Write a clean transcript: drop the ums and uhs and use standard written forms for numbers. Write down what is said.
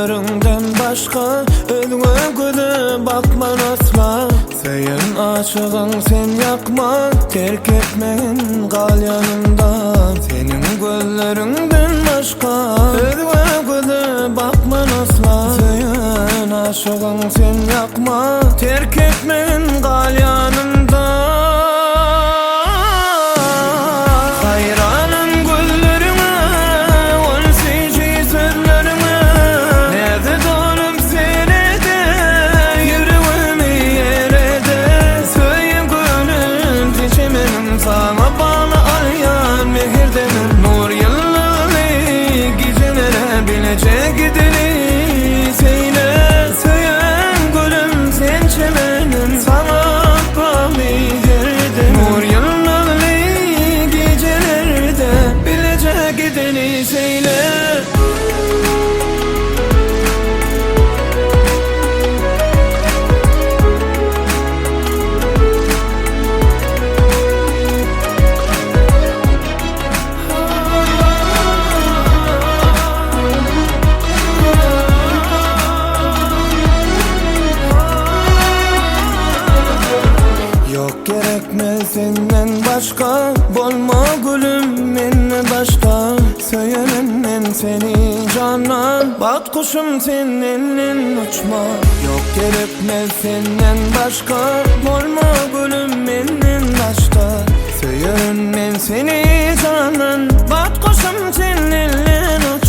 gözlerinden başka özüne göze bakman asla. Senin aşığın sen yakma, terk etmeyin kal yanımda. Senin gözlerinden başka özüne göze bakman asla. Senin aşığın sen yakma, terk etmeyin kal yanımda. Sana bağlı arayan mehirdenim, nur yılları gecelere bilecek gideni seyle. Söyleyen gülüm sen çemenim, sana bağlı yerdim. Nur yılları gecelerde bilecek gideni seyle. Gerekmez senden başka, bolma gülüm menne başta. Söylenem men seni canan, bat kuşum seninle uçma. Yok gerekmez senden başka, bolma gülüm menne başta. Söylenem men seni canan, bat kuşum seninle uçma.